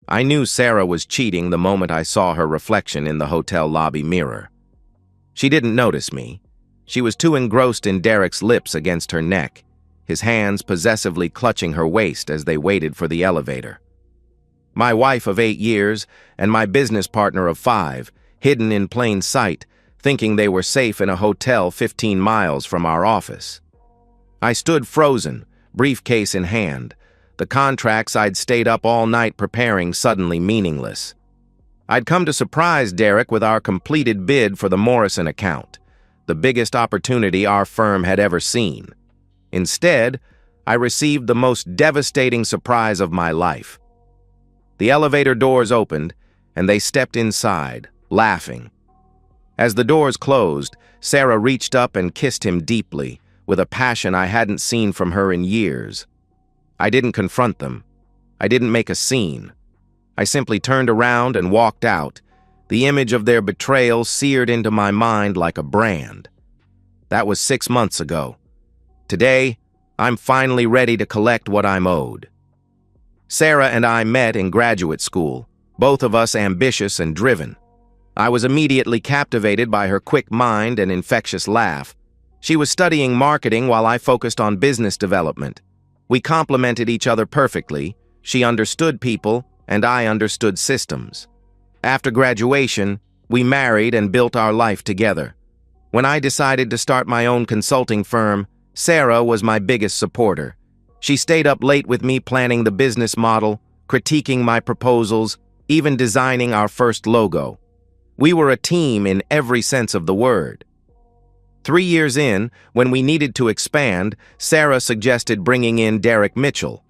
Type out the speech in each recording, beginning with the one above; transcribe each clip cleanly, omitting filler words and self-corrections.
I knew Sarah was cheating the moment I saw her reflection in the hotel lobby mirror. She didn't notice me. She was too engrossed in Derek's lips against her neck, his hands possessively clutching her waist as they waited for the elevator. My wife of 8 years and my business partner of 5, hidden in plain sight, thinking they were safe in a hotel 15 miles from our office. I stood frozen, briefcase in hand, the contracts I'd stayed up all night preparing suddenly meaningless. I'd come to surprise Derek with our completed bid for the Morrison account, the biggest opportunity our firm had ever seen. Instead, I received the most devastating surprise of my life. The elevator doors opened, and they stepped inside, laughing. As the doors closed, Sarah reached up and kissed him deeply, with a passion I hadn't seen from her in years. I didn't confront them. I didn't make a scene. I simply turned around and walked out, the image of their betrayal seared into my mind like a brand. That was 6 months ago. Today, I'm finally ready to collect what I'm owed. Sarah and I met in graduate school, both of us ambitious and driven. I was immediately captivated by her quick mind and infectious laugh. She was studying marketing while I focused on business development. We complemented each other perfectly. She understood people, and I understood systems. After graduation, we married and built our life together. When I decided to start my own consulting firm, Sarah was my biggest supporter. She stayed up late with me planning the business model, critiquing my proposals, even designing our first logo. We were a team in every sense of the word. 3 years in, when we needed to expand, Sarah suggested bringing in Derek Mitchell.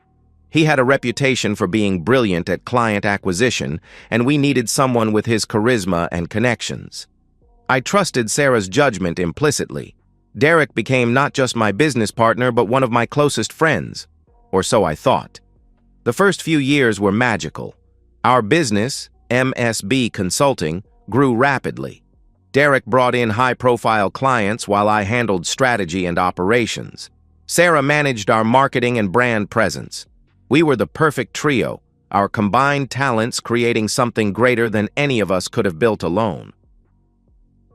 He had a reputation for being brilliant at client acquisition, and we needed someone with his charisma and connections. I trusted Sarah's judgment implicitly. Derek became not just my business partner, but one of my closest friends, or so I thought. The first few years were magical. Our business, MSB Consulting, grew rapidly. Derek brought in high-profile clients while I handled strategy and operations. Sarah managed our marketing and brand presence. We were the perfect trio, our combined talents creating something greater than any of us could have built alone.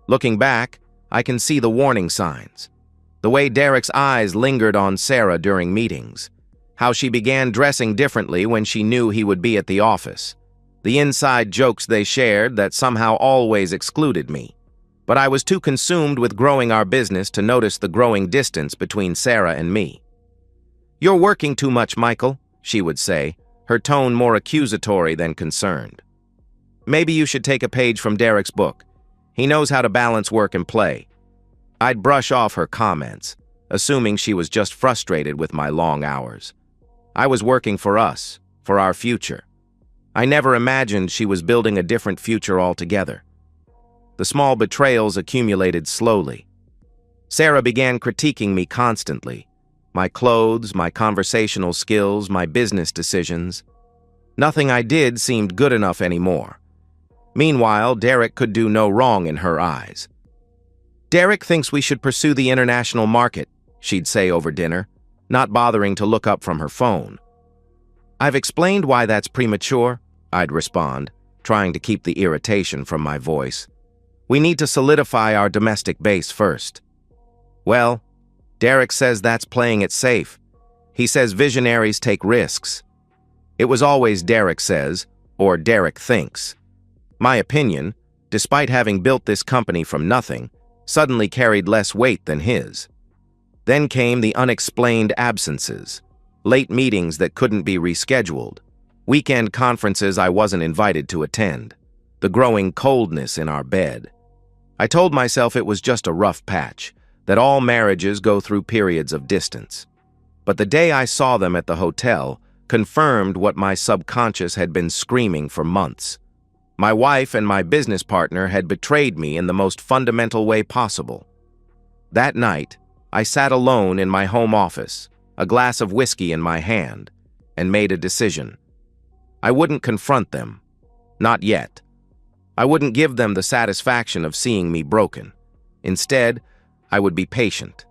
Looking back, I can see the warning signs. The way Derek's eyes lingered on Sarah during meetings. How she began dressing differently when she knew he would be at the office. The inside jokes they shared that somehow always excluded me. But I was too consumed with growing our business to notice the growing distance between Sarah and me. "You're working too much, Michael," she would say, her tone more accusatory than concerned. "Maybe you should take a page from Derek's book. He knows how to balance work and play." I'd brush off her comments, assuming she was just frustrated with my long hours. I was working for us, for our future. I never imagined she was building a different future altogether. The small betrayals accumulated slowly. Sarah began critiquing me constantly. My clothes, my conversational skills, my business decisions. Nothing I did seemed good enough anymore. Meanwhile, Derek could do no wrong in her eyes. "Derek thinks we should pursue the international market," she'd say over dinner, not bothering to look up from her phone. "I've explained why that's premature," I'd respond, trying to keep the irritation from my voice. "We need to solidify our domestic base first." "Well, Derek says that's playing it safe. He says visionaries take risks." It was always Derek says, or Derek thinks. My opinion, despite having built this company from nothing, suddenly carried less weight than his. Then came the unexplained absences, late meetings that couldn't be rescheduled, weekend conferences I wasn't invited to attend, the growing coldness in our bed. I told myself it was just a rough patch, that all marriages go through periods of distance. But the day I saw them at the hotel confirmed what my subconscious had been screaming for months. My wife and my business partner had betrayed me in the most fundamental way possible. That night, I sat alone in my home office, a glass of whiskey in my hand, and made a decision. I wouldn't confront them. Not yet. I wouldn't give them the satisfaction of seeing me broken. Instead, I would be patient.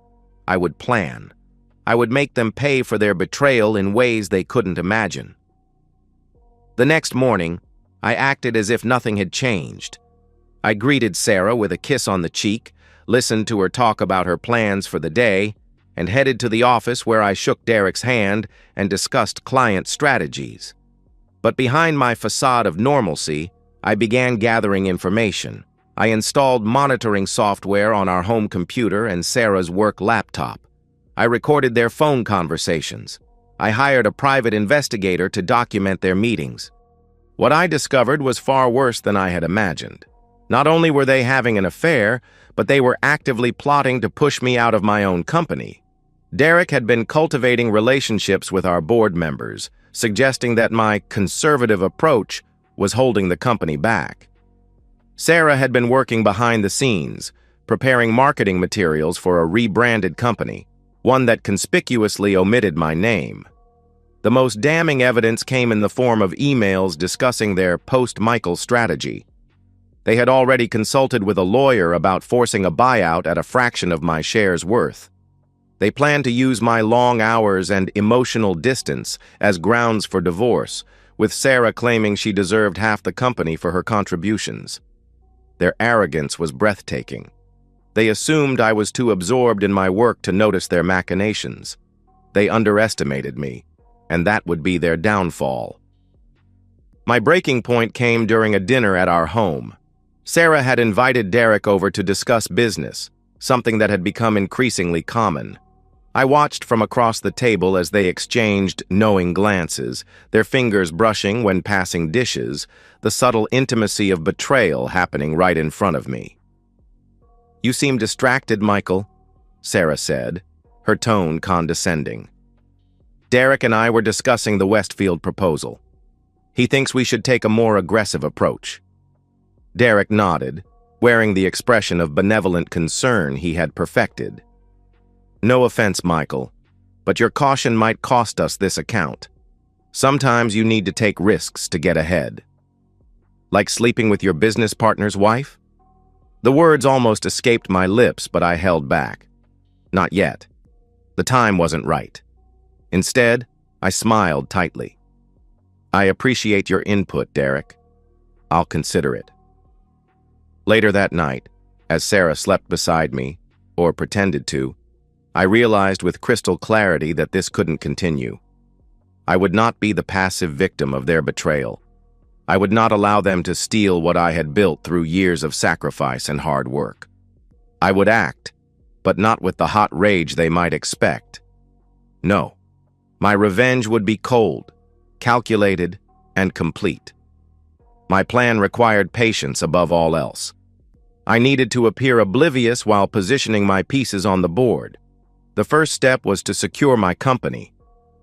I would plan. I would make them pay for their betrayal in ways they couldn't imagine. The next morning, I acted as if nothing had changed. I greeted Sarah with a kiss on the cheek, listened to her talk about her plans for the day, and headed to the office where I shook Derek's hand and discussed client strategies. But behind my facade of normalcy, I began gathering information. I installed monitoring software on our home computer and Sarah's work laptop. I recorded their phone conversations. I hired a private investigator to document their meetings. What I discovered was far worse than I had imagined. Not only were they having an affair, but they were actively plotting to push me out of my own company. Derek had been cultivating relationships with our board members, suggesting that my conservative approach was holding the company back. Sarah had been working behind the scenes, preparing marketing materials for a rebranded company, one that conspicuously omitted my name. The most damning evidence came in the form of emails discussing their post-Michael strategy. They had already consulted with a lawyer about forcing a buyout at a fraction of my shares' worth. They planned to use my long hours and emotional distance as grounds for divorce, with Sarah claiming she deserved half the company for her contributions. Their arrogance was breathtaking. They assumed I was too absorbed in my work to notice their machinations. They underestimated me, and that would be their downfall. My breaking point came during a dinner at our home. Sarah had invited Derek over to discuss business, something that had become increasingly common. I watched from across the table as they exchanged knowing glances, their fingers brushing when passing dishes, the subtle intimacy of betrayal happening right in front of me. "You seem distracted, Michael," Sarah said, her tone condescending. "Derek and I were discussing the Westfield proposal. He thinks we should take a more aggressive approach." Derek nodded, wearing the expression of benevolent concern he had perfected. "No offense, Michael, but your caution might cost us this account. Sometimes you need to take risks to get ahead." "Like sleeping with your business partner's wife?" The words almost escaped my lips, but I held back. Not yet. The time wasn't right. Instead, I smiled tightly. "I appreciate your input, Derek. I'll consider it." Later that night, as Sarah slept beside me, or pretended to, I realized with crystal clarity that this couldn't continue. I would not be the passive victim of their betrayal. I would not allow them to steal what I had built through years of sacrifice and hard work. I would act, but not with the hot rage they might expect. No, my revenge would be cold, calculated, and complete. My plan required patience above all else. I needed to appear oblivious while positioning my pieces on the board. The first step was to secure my company.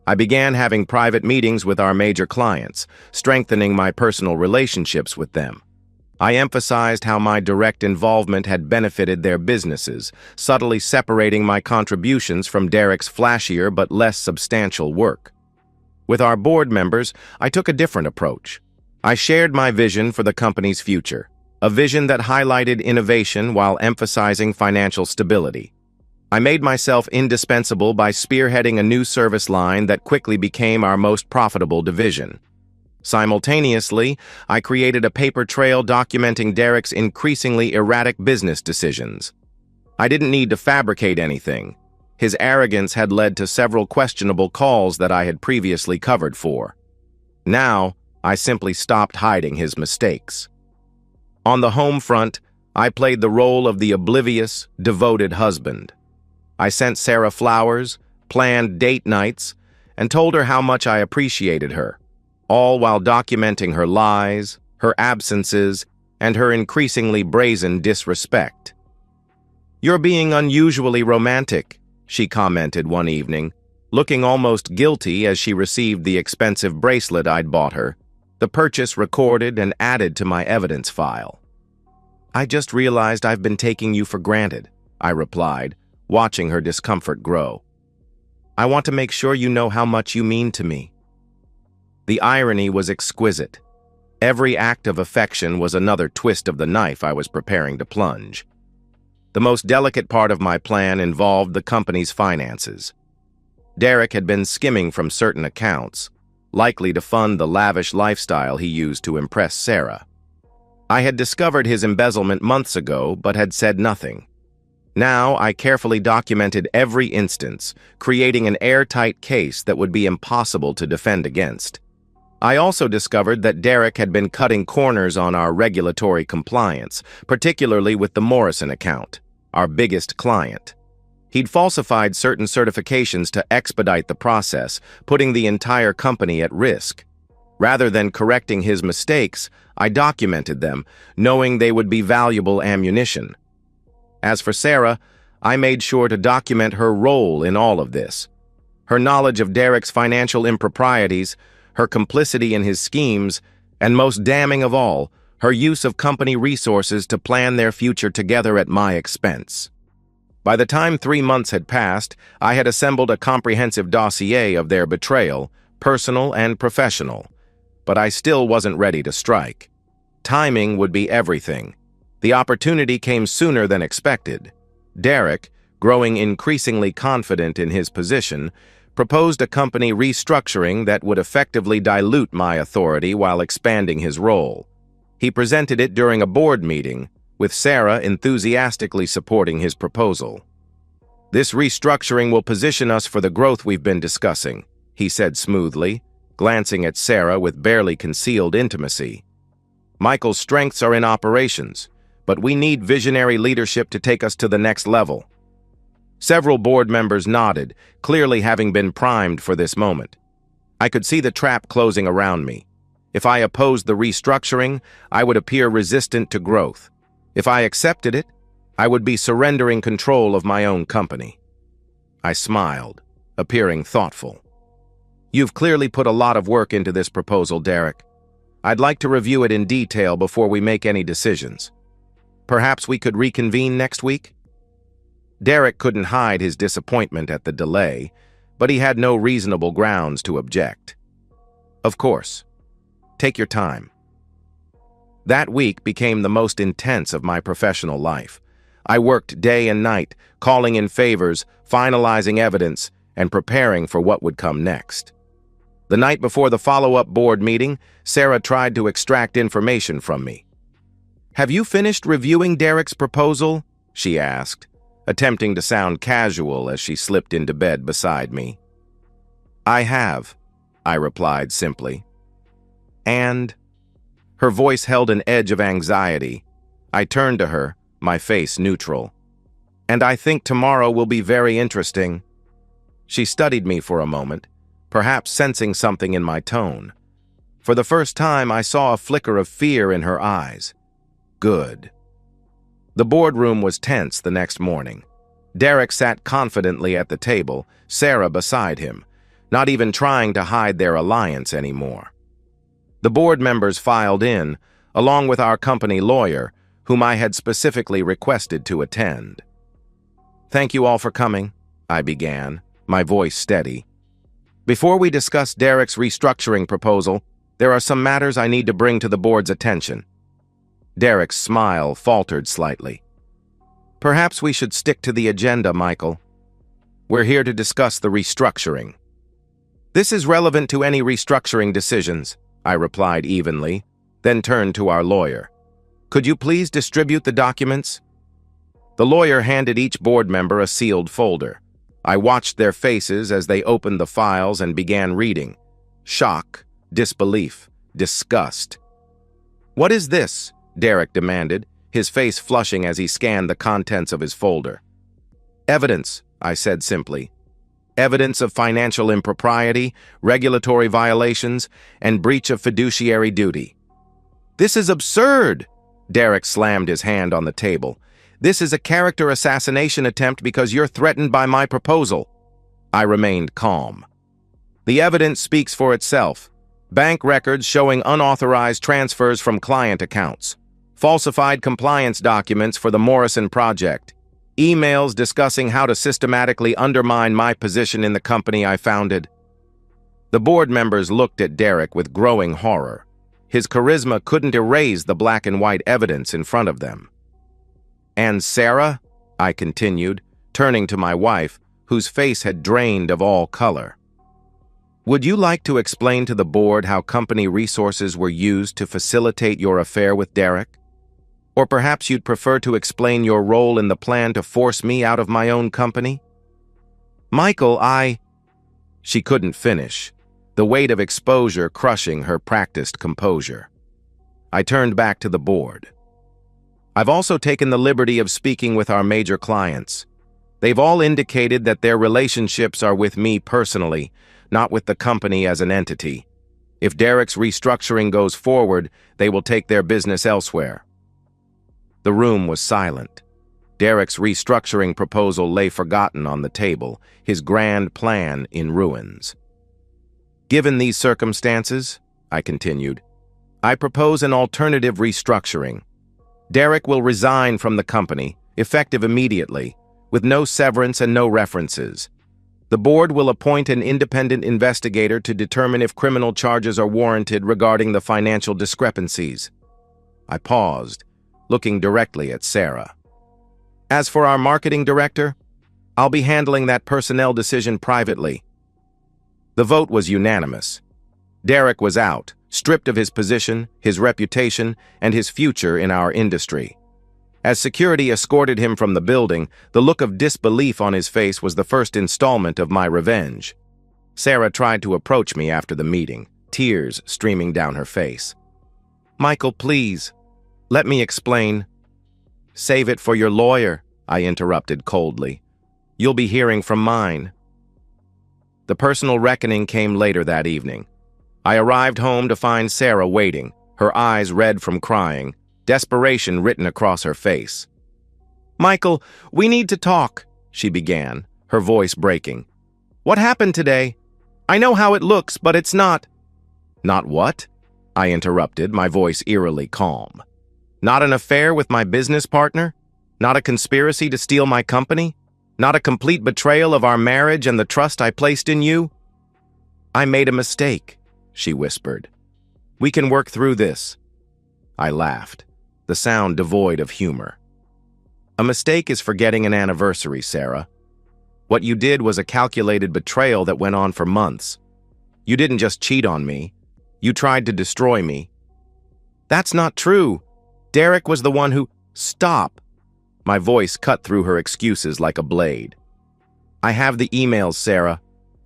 I began having private meetings with our major clients, strengthening my personal relationships with them. I emphasized how my direct involvement had benefited their businesses, subtly separating my contributions from Derek's flashier but less substantial work. With our board members, I took a different approach. I shared my vision for the company's future, a vision that highlighted innovation while emphasizing financial stability. I made myself indispensable by spearheading a new service line that quickly became our most profitable division. Simultaneously, I created a paper trail documenting Derek's increasingly erratic business decisions. I didn't need to fabricate anything. His arrogance had led to several questionable calls that I had previously covered for. Now, I simply stopped hiding his mistakes. On the home front, I played the role of the oblivious, devoted husband. I sent Sarah flowers, planned date nights, and told her how much I appreciated her, all while documenting her lies, her absences, and her increasingly brazen disrespect. "You're being unusually romantic," she commented one evening, looking almost guilty as she received the expensive bracelet I'd bought her, the purchase recorded and added to my evidence file. "I just realized I've been taking you for granted," I replied, watching her discomfort grow. "I want to make sure you know how much you mean to me." The irony was exquisite. Every act of affection was another twist of the knife I was preparing to plunge. The most delicate part of my plan involved the company's finances. Derek had been skimming from certain accounts, likely to fund the lavish lifestyle he used to impress Sarah. I had discovered his embezzlement months ago, but had said nothing. Now, I carefully documented every instance, creating an airtight case that would be impossible to defend against. I also discovered that Derek had been cutting corners on our regulatory compliance, particularly with the Morrison account, our biggest client. He'd falsified certain certifications to expedite the process, putting the entire company at risk. Rather than correcting his mistakes, I documented them, knowing they would be valuable ammunition. As for Sarah, I made sure to document her role in all of this. Her knowledge of Derek's financial improprieties, her complicity in his schemes, and most damning of all, her use of company resources to plan their future together at my expense. By the time 3 months had passed, I had assembled a comprehensive dossier of their betrayal, personal and professional. But I still wasn't ready to strike. Timing would be everything. The opportunity came sooner than expected. Derek, growing increasingly confident in his position, proposed a company restructuring that would effectively dilute my authority while expanding his role. He presented it during a board meeting, with Sarah enthusiastically supporting his proposal. "This restructuring will position us for the growth we've been discussing," he said smoothly, glancing at Sarah with barely concealed intimacy. "Michael's strengths are in operations, but we need visionary leadership to take us to the next level." Several board members nodded, clearly having been primed for this moment. I could see the trap closing around me. If I opposed the restructuring, I would appear resistant to growth. If I accepted it, I would be surrendering control of my own company. I smiled, appearing thoughtful. "You've clearly put a lot of work into this proposal, Derek. I'd like to review it in detail before we make any decisions. Perhaps we could reconvene next week?" Derek couldn't hide his disappointment at the delay, but he had no reasonable grounds to object. "Of course. Take your time." That week became the most intense of my professional life. I worked day and night, calling in favors, finalizing evidence, and preparing for what would come next. The night before the follow-up board meeting, Sarah tried to extract information from me. "Have you finished reviewing Derek's proposal?" she asked, attempting to sound casual as she slipped into bed beside me. "I have," I replied simply. "And?" Her voice held an edge of anxiety. I turned to her, my face neutral. "And I think tomorrow will be very interesting." She studied me for a moment, perhaps sensing something in my tone. For the first time, I saw a flicker of fear in her eyes. Good. The boardroom was tense the next morning. Derek sat confidently at the table, Sarah beside him, not even trying to hide their alliance anymore. The board members filed in, along with our company lawyer, whom I had specifically requested to attend. "Thank you all for coming," I began, my voice steady. "Before we discuss Derek's restructuring proposal, there are some matters I need to bring to the board's attention." Derek's smile faltered slightly. "Perhaps we should stick to the agenda, Michael. We're here to discuss the restructuring." "This is relevant to any restructuring decisions," I replied evenly, then turned to our lawyer. "Could you please distribute the documents?" The lawyer handed each board member a sealed folder. I watched their faces as they opened the files and began reading. Shock, disbelief, disgust. "What is this?" Derek demanded, his face flushing as he scanned the contents of his folder. "Evidence," I said simply. "Evidence of financial impropriety, regulatory violations, and breach of fiduciary duty." "This is absurd!" Derek slammed his hand on the table. "This is a character assassination attempt because you're threatened by my proposal." I remained calm. "The evidence speaks for itself. Bank records showing unauthorized transfers from client accounts. Falsified compliance documents for the Morrison project. Emails discussing how to systematically undermine my position in the company I founded." The board members looked at Derek with growing horror. His charisma couldn't erase the black and white evidence in front of them. "And Sarah?" I continued, turning to my wife, whose face had drained of all color. Would you like to explain to the board how company resources were used to facilitate your affair with Derek? Or perhaps you'd prefer to explain your role in the plan to force me out of my own company? Michael, She couldn't finish, the weight of exposure crushing her practiced composure. I turned back to the board. I've also taken the liberty of speaking with our major clients. They've all indicated that their relationships are with me personally, not with the company as an entity. If Derek's restructuring goes forward, they will take their business elsewhere. The room was silent. Derek's restructuring proposal lay forgotten on the table, his grand plan in ruins. Given these circumstances, I continued, I propose an alternative restructuring. Derek will resign from the company, effective immediately, with no severance and no references. The board will appoint an independent investigator to determine if criminal charges are warranted regarding the financial discrepancies. I paused, looking directly at Sarah. As for our marketing director, I'll be handling that personnel decision privately. The vote was unanimous. Derek was out, stripped of his position, his reputation, and his future in our industry. As security escorted him from the building, the look of disbelief on his face was the first installment of my revenge. Sarah tried to approach me after the meeting, tears streaming down her face. Michael, please, let me explain. Save it for your lawyer, I interrupted coldly. You'll be hearing from mine. The personal reckoning came later that evening. I arrived home to find Sarah waiting, her eyes red from crying, desperation written across her face. Michael, we need to talk, she began, her voice breaking. What happened today? I know how it looks, but it's not. Not what? I interrupted, my voice eerily calm. Not an affair with my business partner? Not a conspiracy to steal my company? Not a complete betrayal of our marriage and the trust I placed in you? I made a mistake, she whispered. We can work through this. I laughed, the sound devoid of humor. A mistake is forgetting an anniversary, Sarah. What you did was a calculated betrayal that went on for months. You didn't just cheat on me. You tried to destroy me. That's not true. Derek was the one who— Stop. My voice cut through her excuses like a blade. I have the emails, Sarah.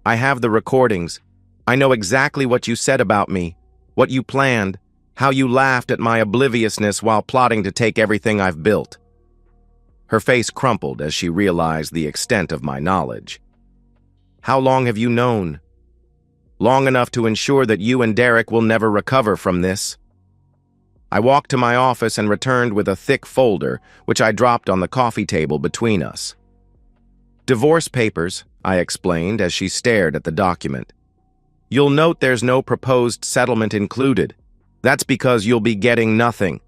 I have the recordings. I know exactly what you said about me, what you planned, how you laughed at my obliviousness while plotting to take everything I've built. Her face crumpled as she realized the extent of my knowledge. How long have you known? Long enough to ensure that you and Derek will never recover from this. I walked to my office and returned with a thick folder, which I dropped on the coffee table between us. Divorce papers, I explained as she stared at the document. You'll note there's no proposed settlement included. That's because you'll be getting nothing.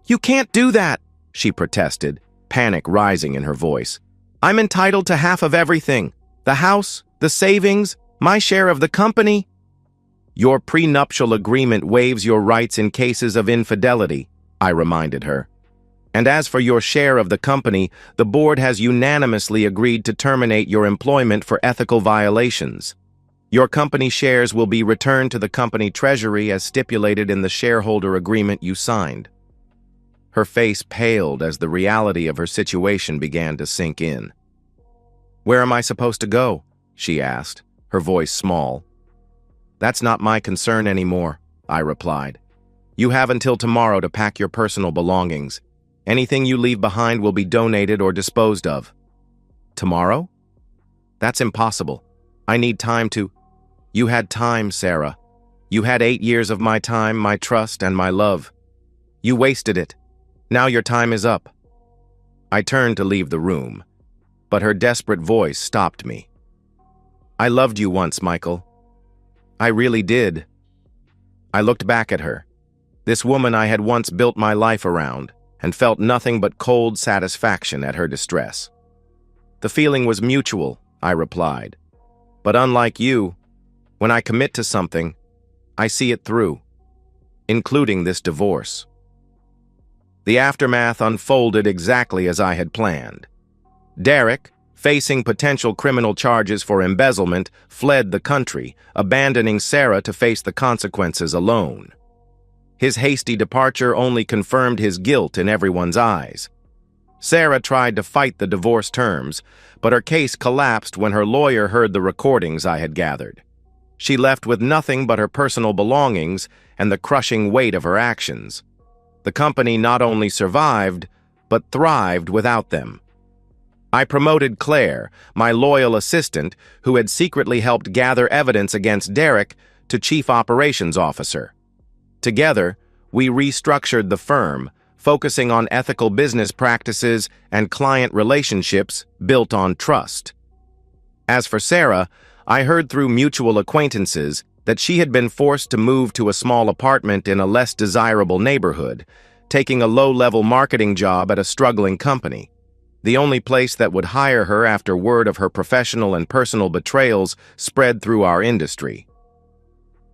You can't do that, she protested, panic rising in her voice. I'm entitled to half of everything. The house, the savings, my share of the company. Your prenuptial agreement waives your rights in cases of infidelity, I reminded her. And as for your share of the company, the board has unanimously agreed to terminate your employment for ethical violations. Your company shares will be returned to the company treasury as stipulated in the shareholder agreement you signed. Her face paled as the reality of her situation began to sink in. Where am I supposed to go? She asked, her voice small. That's not my concern anymore, I replied. You have until tomorrow to pack your personal belongings. Anything you leave behind will be donated or disposed of. Tomorrow? That's impossible. I need time to— You had time, Sarah. You had 8 years of my time, my trust, and my love. You wasted it. Now your time is up. I turned to leave the room, but her desperate voice stopped me. I loved you once, Michael. I really did. I looked back at her, this woman I had once built my life around, and felt nothing but cold satisfaction at her distress. The feeling was mutual, I replied. But unlike you, when I commit to something, I see it through, including this divorce. The aftermath unfolded exactly as I had planned. Derek, facing potential criminal charges for embezzlement, fled the country, abandoning Sarah to face the consequences alone. His hasty departure only confirmed his guilt in everyone's eyes. Sarah tried to fight the divorce terms, but her case collapsed when her lawyer heard the recordings I had gathered. She left with nothing but her personal belongings and the crushing weight of her actions. The company not only survived, but thrived without them. I promoted Claire, my loyal assistant, who had secretly helped gather evidence against Derek, to Chief Operations Officer. Together, we restructured the firm, focusing on ethical business practices and client relationships built on trust. As for Sarah, I heard through mutual acquaintances that she had been forced to move to a small apartment in a less desirable neighborhood, taking a low-level marketing job at a struggling company, the only place that would hire her after word of her professional and personal betrayals spread through our industry.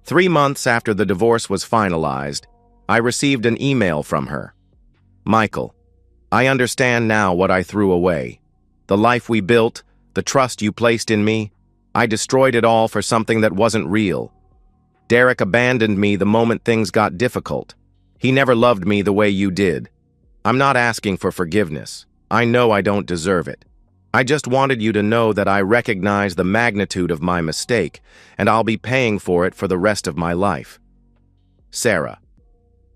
3 months after the divorce was finalized, I received an email from her. "Michael, I understand now what I threw away. The life we built, the trust you placed in me, I destroyed it all for something that wasn't real. Derek abandoned me the moment things got difficult. He never loved me the way you did. I'm not asking for forgiveness. I know I don't deserve it. I just wanted you to know that I recognize the magnitude of my mistake, and I'll be paying for it for the rest of my life. Sarah."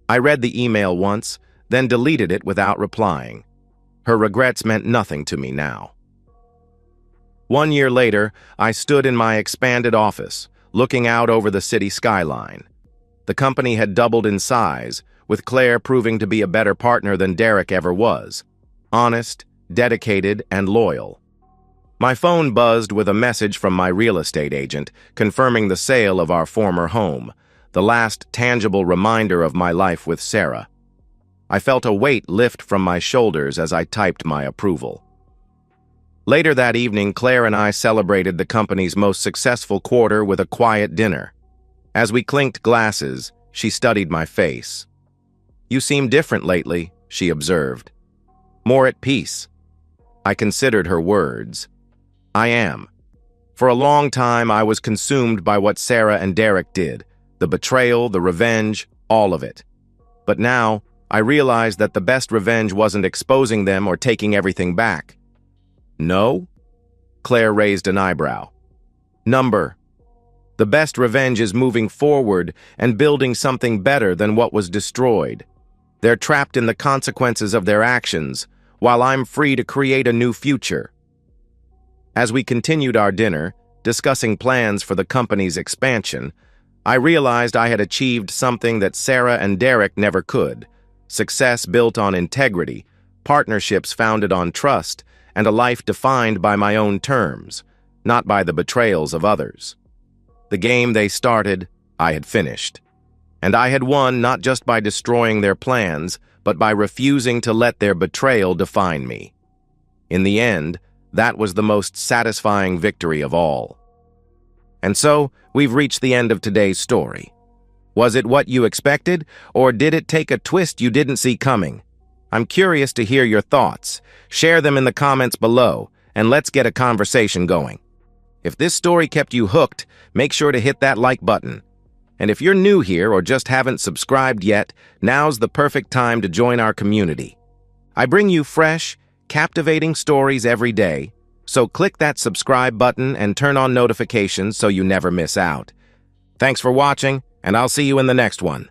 I read the email once, then deleted it without replying. Her regrets meant nothing to me now. 1 year later, I stood in my expanded office, looking out over the city skyline. The company had doubled in size, with Claire proving to be a better partner than Derek ever was. Honest, dedicated, and loyal. My phone buzzed with a message from my real estate agent confirming the sale of our former home, the last tangible reminder of my life with Sarah. I felt a weight lift from my shoulders as I typed my approval. Later that evening, Claire and I celebrated the company's most successful quarter with a quiet dinner. As we clinked glasses, she studied my face. "You seem different lately," she observed. "More at peace." I considered her words. I am. For a long time, I was consumed by what Sarah and Derek did, the betrayal, the revenge, all of it. But now, I realized that the best revenge wasn't exposing them or taking everything back. "No?" Claire raised an eyebrow. "Number. The best revenge is moving forward and building something better than what was destroyed. They're trapped in the consequences of their actions, while I'm free to create a new future." As we continued our dinner, discussing plans for the company's expansion, I realized I had achieved something that Sarah and Derek never could: success built on integrity, partnerships founded on trust, and a life defined by my own terms, not by the betrayals of others. The game they started, I had finished. And I had won not just by destroying their plans, but by refusing to let their betrayal define me. In the end, that was the most satisfying victory of all. And so, we've reached the end of today's story. Was it what you expected, or did it take a twist you didn't see coming? I'm curious to hear your thoughts. Share them in the comments below, and let's get a conversation going. If this story kept you hooked, make sure to hit that like button. And if you're new here or just haven't subscribed yet, now's the perfect time to join our community. I bring you fresh, captivating stories every day, so click that subscribe button and turn on notifications so you never miss out. Thanks for watching, and I'll see you in the next one.